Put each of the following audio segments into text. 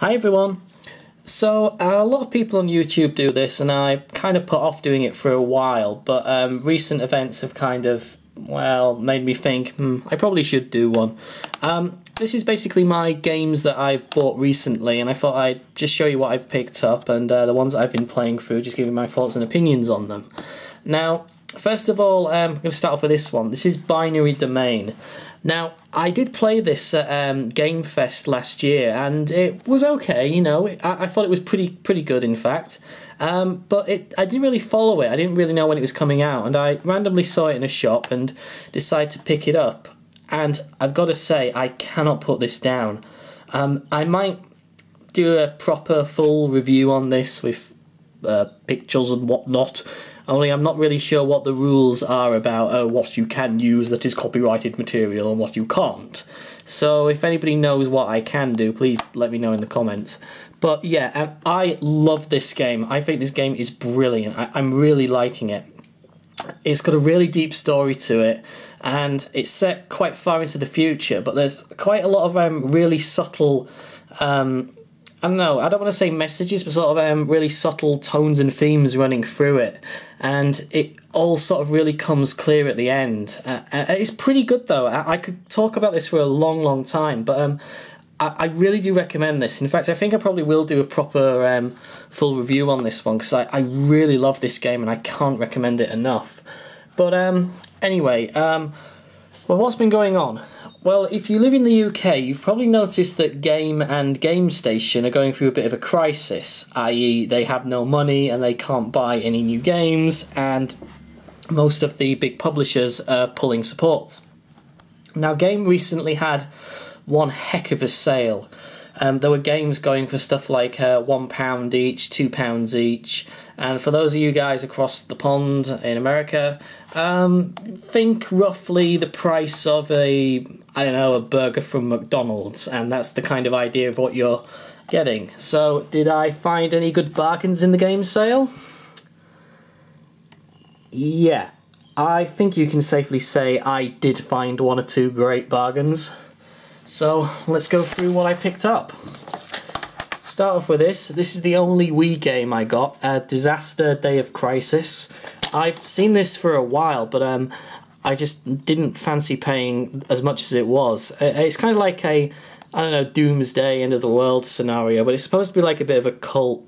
Hi everyone! So a lot of people on YouTube do this and I've kind of put off doing it for a while, but recent events have kind of, well, made me think, I probably should do one. This is basically my games that I've bought recently, and I thought I'd just show you what I've picked up and the ones that I've been playing through, just giving my thoughts and opinions on them. Now, first of all, I'm going to start off with this one. This is Binary Domain. Now, I did play this at Game Fest last year, and it was okay, you know. I thought it was pretty good, in fact. But I didn't really follow it. I didn't really know when it was coming out, and I randomly saw it in a shop and decided to pick it up. And I've got to say, I cannot put this down. I might do a proper full review on this with pictures and whatnot. Only I'm not really sure what the rules are about what you can use that is copyrighted material and what you can't. So if anybody knows what I can do, please let me know in the comments. But yeah, I love this game. I think this game is brilliant. I'm really liking it. It's got a really deep story to it, and it's set quite far into the future, but there's quite a lot of really subtle, I don't know, I don't want to say messages, but sort of really subtle tones and themes running through it, and it all sort of really comes clear at the end. It's pretty good though. I could talk about this for a long time, but I really do recommend this. In fact, I think I probably will do a proper full review on this one, because I really love this game and I can't recommend it enough. But anyway, well, what's been going on? Well, if you live in the UK, you've probably noticed that Game and GameStation are going through a bit of a crisis, i.e. they have no money and they can't buy any new games, and most of the big publishers are pulling support. Now, Game recently had one heck of a sale. There were games going for stuff like £1 each, £2 each, and for those of you guys across the pond in America, think roughly the price of a burger from McDonald's, and that's the kind of idea of what you're getting. So, did I find any good bargains in the game sale? Yeah, I think you can safely say I did find one or two great bargains. So, let's go through what I picked up. Start off with this. This is the only Wii game I got, Disaster Day of Crisis. I've seen this for a while, but I just didn't fancy paying as much as it was. It's kind of like a, I don't know, Doomsday, End of the World scenario, but it's supposed to be like a bit of a cult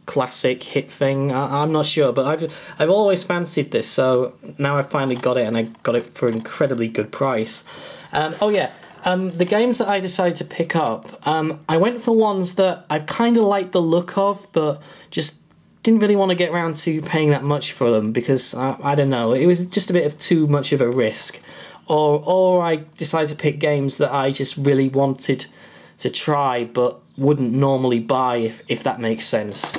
classic hit thing. I'm not sure, but I've always fancied this, so now I've finally got it, and I got it for an incredibly good price. Oh yeah. The games that I decided to pick up, I went for ones that I kind of liked the look of, but just didn't really want to get around to paying that much for them, because, I don't know, it was just a bit of too much of a risk. Or I decided to pick games that I just really wanted to try, but wouldn't normally buy, if that makes sense.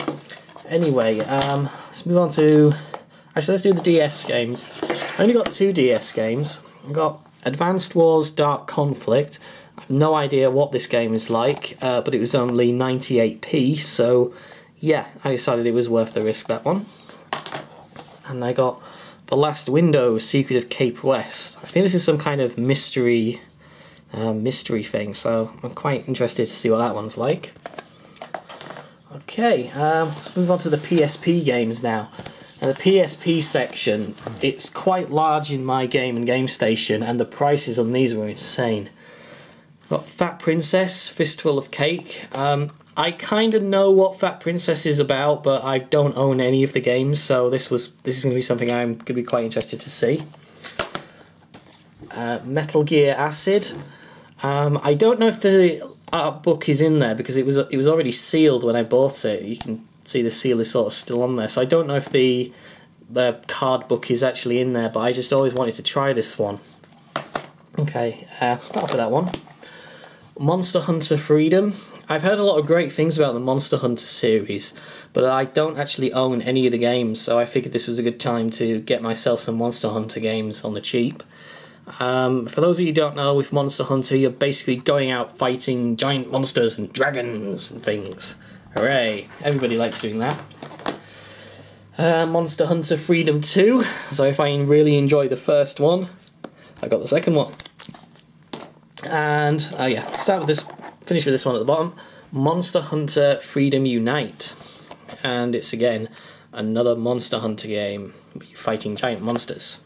Anyway, let's move on to... Actually, let's do the DS games. I only got 2 DS games. I got Advanced Wars Dark Conflict. I have no idea what this game is like, but it was only 98p, so yeah, I decided it was worth the risk, that one. And I got The Last Window, Secret of Cape West. I think this is some kind of mystery thing, so I'm quite interested to see what that one's like. Okay, let's move on to the PSP games now. Now, the PSP section, it's quite large in my Game and GameStation, and the prices on these were insane. Got Fat Princess, Fistful of Cake. I kind of know what Fat Princess is about, but I don't own any of the games, so this is going to be something I'm going to be quite interested to see. Metal Gear Acid. I don't know if the art book is in there, because it was already sealed when I bought it. You can see the seal is sort of still on there, so I don't know if the card book is actually in there, but I just always wanted to try this one. Okay, start off with that one. Monster Hunter Freedom. I've heard a lot of great things about the Monster Hunter series, but I don't actually own any of the games, so I figured this was a good time to get myself some Monster Hunter games on the cheap. For those of you who don't know, with Monster Hunter, you're basically going out fighting giant monsters and dragons and things. Hooray! Everybody likes doing that. Monster Hunter Freedom 2. So if I really enjoyed the first one, I got the second one. And, yeah, start with this, finish with this one at the bottom. Monster Hunter Freedom Unite. And it's again another Monster Hunter game, fighting giant monsters.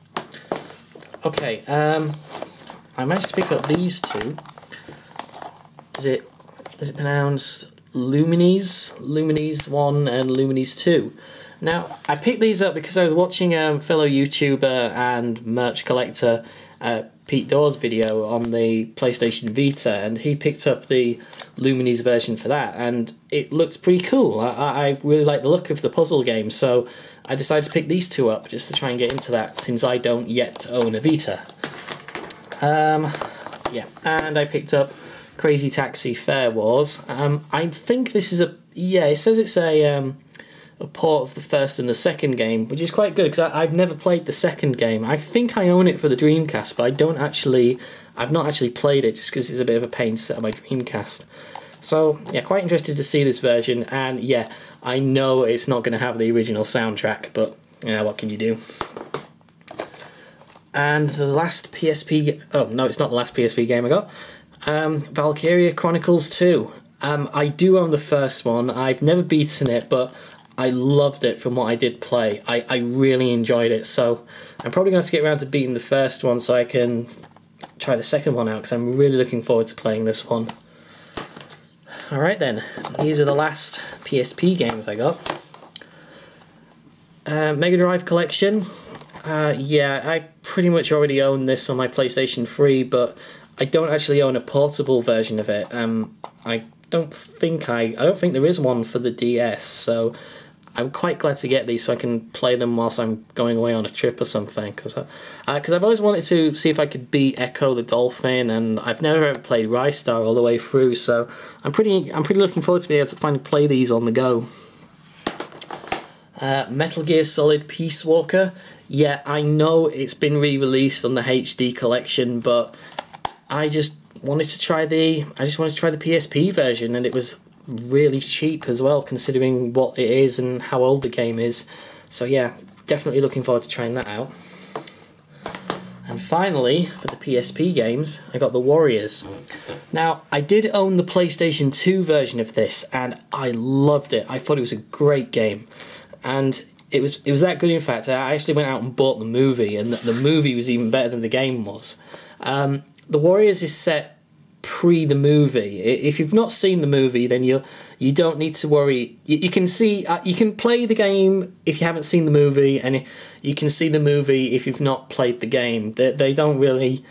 Okay, I managed to pick up these two. Is it pronounced Lumines? Lumines 1 and Lumines 2. Now, I picked these up because I was watching fellow YouTuber and merch collector Pete Dawes video on the PlayStation Vita, and he picked up the Lumines version for that, and it looks pretty cool. I really like the look of the puzzle game, so I decided to pick these two up just to try and get into that, since I don't yet own a Vita. Yeah, and I picked up Crazy Taxi Fare Wars. I think this is it says it's a port of the first and the second game, which is quite good because I've never played the second game. I think I own it for the Dreamcast, but I've not actually played it just because it's a bit of a pain to set up my Dreamcast. So yeah, quite interested to see this version, and yeah, I know it's not going to have the original soundtrack, but yeah, what can you do? And the last PSP, oh no, it's not the last PSP game I got, Valkyria Chronicles 2. I do own the first one. I've never beaten it, but I loved it from what I did play. I really enjoyed it, so I'm probably going to get around to beating the first one so I can try the second one out, because I'm really looking forward to playing this one. Alright then, these are the last PSP games I got. Mega Drive Collection. Yeah, I pretty much already own this on my PlayStation 3, but I don't actually own a portable version of it. I don't think there is one for the DS, so I'm quite glad to get these so I can play them whilst I'm going away on a trip or something. Because I've always wanted to see if I could beat Echo the Dolphin, and I've never ever played Rystar all the way through. So I'm pretty looking forward to being able to finally play these on the go. Metal Gear Solid Peace Walker. Yeah, I know it's been re-released on the HD collection, but I just wanted to try the PSP version, and it was really cheap as well, considering what it is and how old the game is. So yeah, definitely looking forward to trying that out. And finally, for the PSP games, I got the Warriors. Now, I did own the PlayStation 2 version of this, and I loved it. I thought it was a great game, and it was that good. In fact, I actually went out and bought the movie, and the movie was even better than the game was. The Warriors is set pre the movie. If you've not seen the movie, then you don't need to worry. You can play the game if you haven't seen the movie, and you can see the movie if you've not played the game. They don't really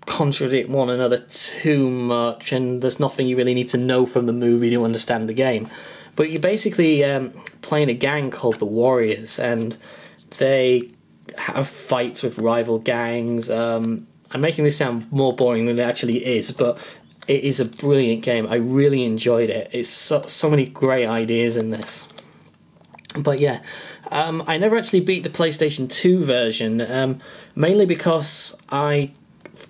contradict one another too much, and there's nothing you really need to know from the movie to understand the game. But you're basically playing a gang called the Warriors, and they have fights with rival gangs. I'm making this sound more boring than it actually is, but it is a brilliant game. I really enjoyed it. It's so many great ideas in this. But yeah, I never actually beat the PlayStation 2 version, mainly because I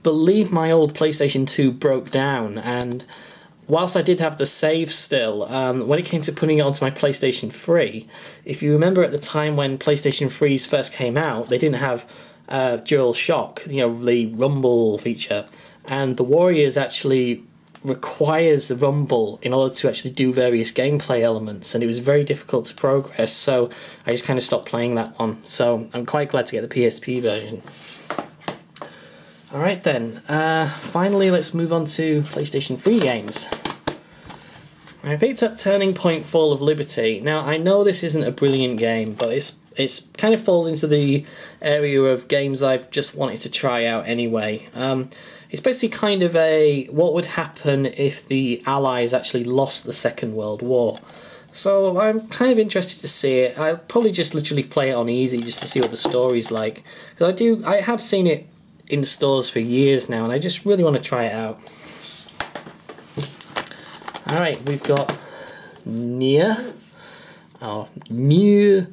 believe my old PlayStation 2 broke down, and whilst I did have the save still, when it came to putting it onto my PlayStation 3, if you remember at the time when PlayStation 3s first came out, they didn't have DualShock, the rumble feature, and the Warriors actually requires the rumble in order to actually do various gameplay elements, and it was very difficult to progress, so I just kind of stopped playing that one. So I'm quite glad to get the PSP version. Alright then, finally let's move on to PlayStation 3 games. I picked up Turning Point Fall of Liberty. Now, I know this isn't a brilliant game, but it's kind of falls into the area of games I've just wanted to try out anyway. It's basically kind of what would happen if the Allies actually lost the Second World War. So I'm kind of interested to see it. I'll probably just literally play it on easy just to see what the story's like. Because I have seen it in stores for years now, and I just really want to try it out. Alright, we've got Nier. Nier.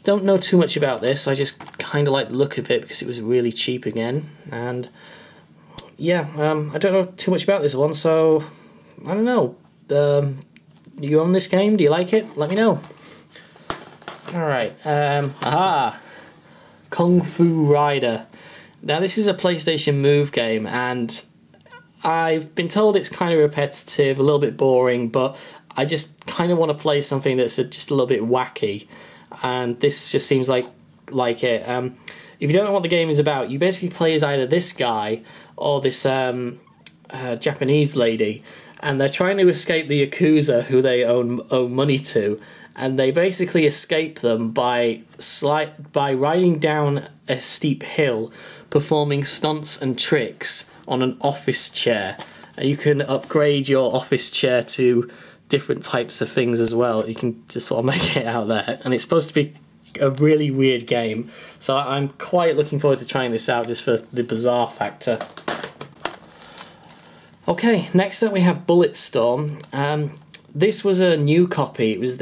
Don't know too much about this. I just kind of like the look of it because it was really cheap again. And yeah, I don't know too much about this one, so I don't know. Do you own this game? Do you like it? Let me know. Alright, Kung Fu Rider. Now, this is a PlayStation Move game, and I've been told it's kind of repetitive, a little bit boring, but I just kind of want to play something that's just a little bit wacky, and this just seems like it. If you don't know what the game is about, you basically play as either this guy or this Japanese lady, and they're trying to escape the Yakuza who they owe money to, and they basically escape them by riding down a steep hill, performing stunts and tricks on an office chair. And you can upgrade your office chair to different types of things as well. You can just sort of make it out there, and it's supposed to be a really weird game, so I'm quite looking forward to trying this out just for the bizarre factor. Okay, next up we have Bulletstorm. This was a new copy. It was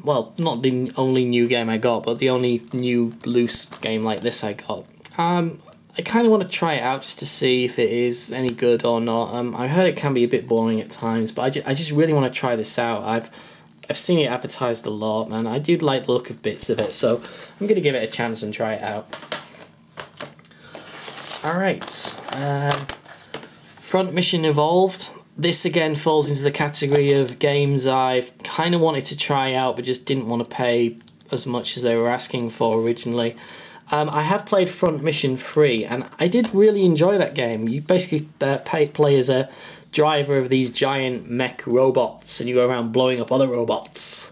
well, not the only new game I got, but the only new loose game like this I got. I kind of want to try it out just to see if it is any good or not. I heard it can be a bit boring at times, but I just really want to try this out. I've seen it advertised a lot, and I do like the look of bits of it, so I'm going to give it a chance and try it out. Alright, Front Mission Evolved. This again falls into the category of games I've kind of wanted to try out, but just didn't want to pay as much as they were asking for originally. I have played Front Mission 3, and I did really enjoy that game. You basically play as a driver of these giant mech robots, and you go around blowing up other robots.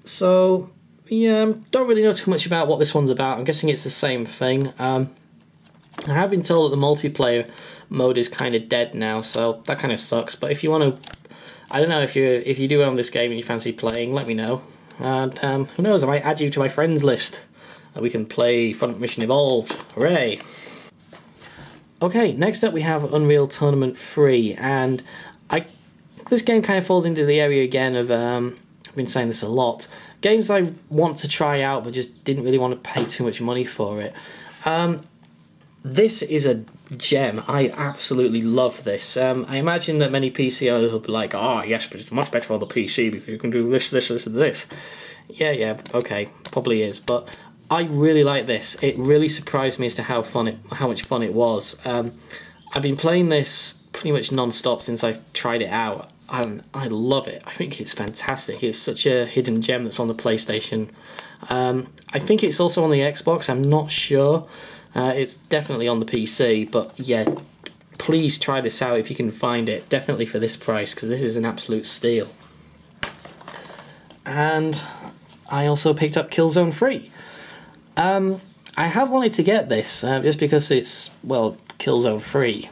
So yeah, don't really know too much about what this one's about. I'm guessing it's the same thing. I have been told that the multiplayer mode is kind of dead now, so that kind of sucks. But if you want to, I don't know, if you do own this game and you fancy playing, let me know. And who knows, I might add you to my friends list, and we can play Front Mission Evolved. Hooray! Okay, next up we have Unreal Tournament 3, and this game kind of falls into the area again of, I've been saying this a lot, games I want to try out but just didn't really want to pay too much money for it. This is a gem. I absolutely love this. I imagine that many PC owners will be like, oh yes, but it's much better on the PC because you can do this, this, this, and this. Yeah, okay, probably is, but I really like this. It really surprised me as to how much fun it was. I've been playing this pretty much non-stop since I've tried it out, and I love it. I think it's fantastic. It's such a hidden gem that's on the PlayStation. I think it's also on the Xbox, I'm not sure. It's definitely on the PC, but yeah, please try this out if you can find it. Definitely for this price, because this is an absolute steal. And I also picked up Killzone 3. I have wanted to get this, just because it's, well, Killzone 3.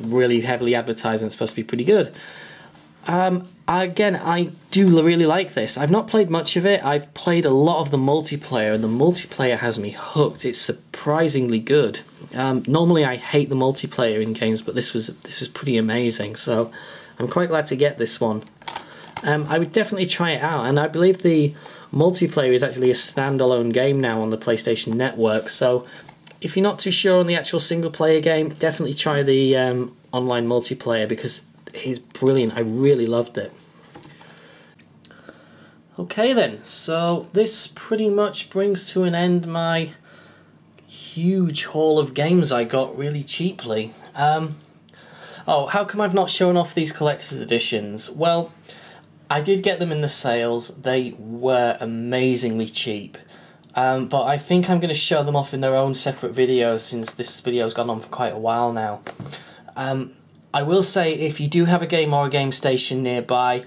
Really heavily advertised and it's supposed to be pretty good. Again, I do really like this. I've not played much of it. I've played a lot of the multiplayer, and the multiplayer has me hooked. It's surprisingly good. Normally I hate the multiplayer in games, but this was pretty amazing, so I'm quite glad to get this one. I would definitely try it out, and I believe the multiplayer is actually a standalone game now on the PlayStation Network, so if you're not too sure on the actual single-player game, definitely try the online multiplayer, because it's brilliant. I really loved it. Okay then, so this pretty much brings to an end my huge haul of games I got really cheaply. Oh, how come I've not shown off these collector's editions? Well, I did get them in the sales. They were amazingly cheap. But I think I'm going to show them off in their own separate videos, since this video's gone on for quite a while now. I will say, if you do have a game or a game station nearby,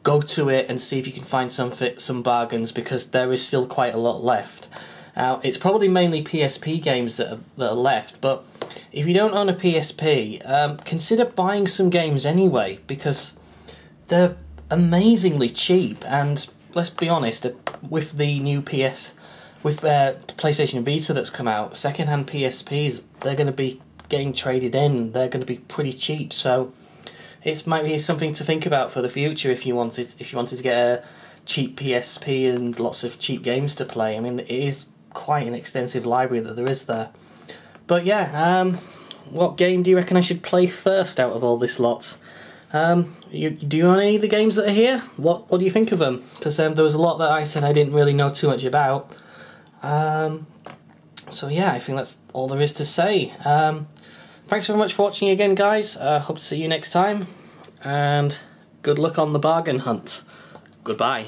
go to it and see if you can find some bargains, because there is still quite a lot left. Now, it's probably mainly PSP games that are left, but if you don't own a PSP, consider buying some games anyway, because they're amazingly cheap. And let's be honest, with the new PlayStation Vita that's come out, second-hand PSPs, they're going to be getting traded in. They're going to be pretty cheap, so it might be something to think about for the future if you wanted to get a cheap PSP and lots of cheap games to play. I mean, it is quite an extensive library that there is there. But yeah, what game do you reckon I should play first out of all this lot? Do you own any of the games that are here? What do you think of them? Because there was a lot that I said I didn't really know too much about. So yeah, I think that's all there is to say. Thanks very much for watching again, guys. Hope to see you next time, and good luck on the bargain hunt. Goodbye.